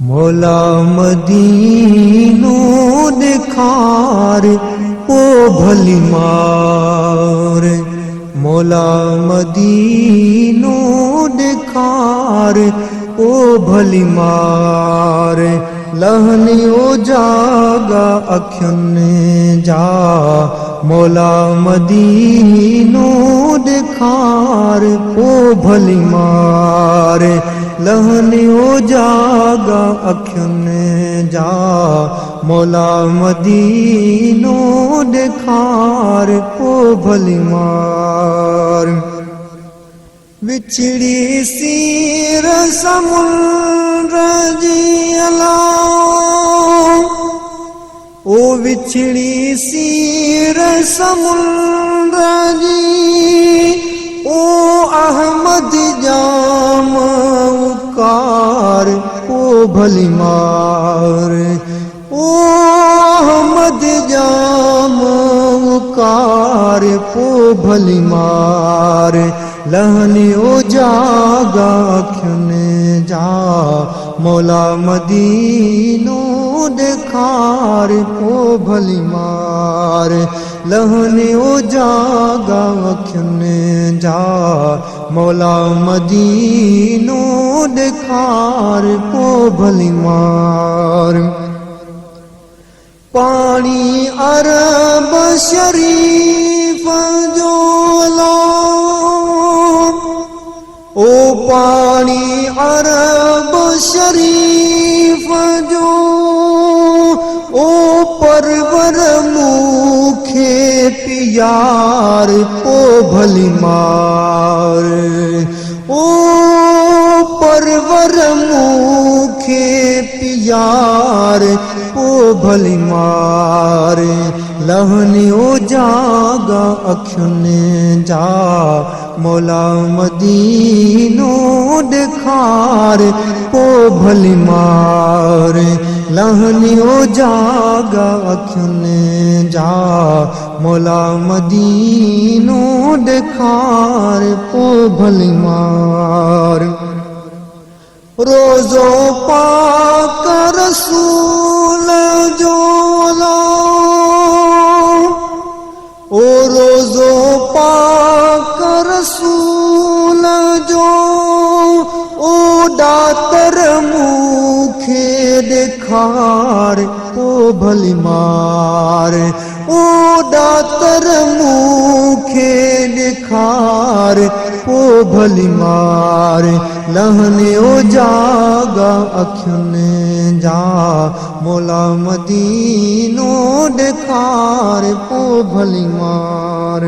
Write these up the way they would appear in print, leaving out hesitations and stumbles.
मौला मदीनो दिखार ओ भली मार, मौला मदीनो दिखार ओ भली मार, लहनियो जागा अखियुनि जा, मौला मदीनो दिखार ओ भली मार, लहनियो जागा अखियुनि जा, मौला मदीनो दिखार ओ भली मार। विछड़ी सीर समुंद्र जी अला, ओ विछड़ी सीर समुंद्र जी, ओ अहमद जाम उकार ओ भली मार, ओ अहमद जाम उकार ओ भली मार, लहनियो जागा अखियुनि जा, मौला मदीनो दिखार ओ भली मार, लहनियो जागा अखियुनि जा, मौला मदीनो दिखार ओ भली मार। पानी अरब शरीफ जो लो, ओ पानी अरब शरीफ जो, ओ परवर मुखे प्यार ओ भली मार, ओ परवर मुखे प्यार ओ भली मार, लहनियो जागा अखियुनि जा, मौला मदीनो दिखार ओ भली मार, लहनियो जागा अखियुनि जा, मौला मदीनो दिखार ओ भली मार। रोज़ो पाक रसूल जो लो, ओ रोज़ो पाक रसूल जो, ओ दातर मुखे दिखार ओ भली मार, ओ दातर मुखे दिखार ओ भली मार, लहनियो जागा अखियुनि जा, मौला मदीनो दिखार ओ भली मार।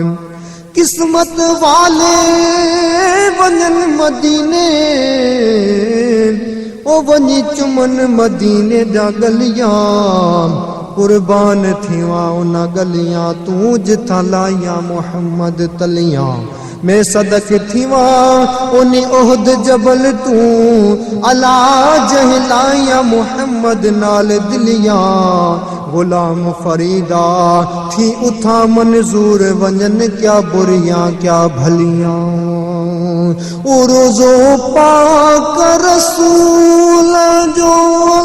किस्मत वाले वञन मदीने, ओ वञी चुमन मदीने जा गलियां, कुर्बान थियां उन गलियां, तूं जिथां लाइयां मुहम्मद तलियां, मैं सदक थिवां उन ओहद जबल, तूं अला जहलाया मुहम्मद नाल दिलियां, गुलाम फरीदा थी उथा मंजूर वञन क्या बुरियां क्या भलियां, ओ रोज़ो पाक रसूल जो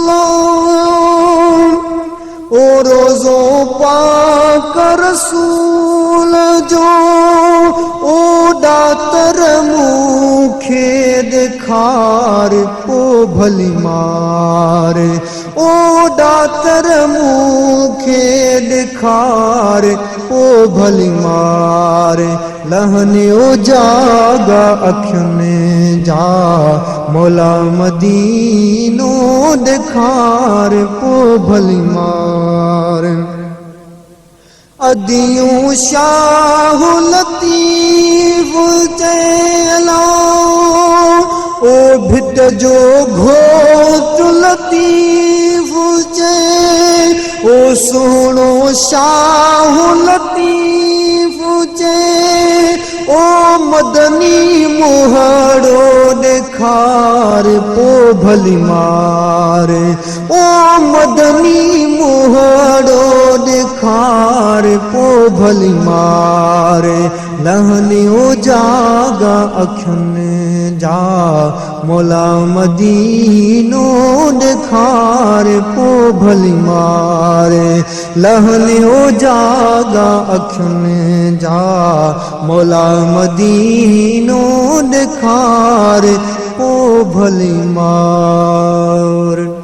लो, ओ रोज़ो पाक रसूल जो, ओ दातर मुखे दिखार ओ भली मार, ओ दातर मुखे दिखार ओ भली मार, लहनियो जागा अखियुनि जा, मौला मदीनो दिखार ओ भली मार। अदियूं शाह लतीफ चला, ओ भिट जो घोट लतीफ चे, ओ सोनो शाह लतीफ चे, ओ मदनी मुहड़ो दिखार ओ भली मार, ओ मदनी मुहड़ो दिखार ओ भली मार, लहनियो जागा अखियुनि जा मौला मदीनो ॾेखार पो भली मारे लहनियो जागा अखियुनि जा मौला मदीनो ॾेखार पो भली मार।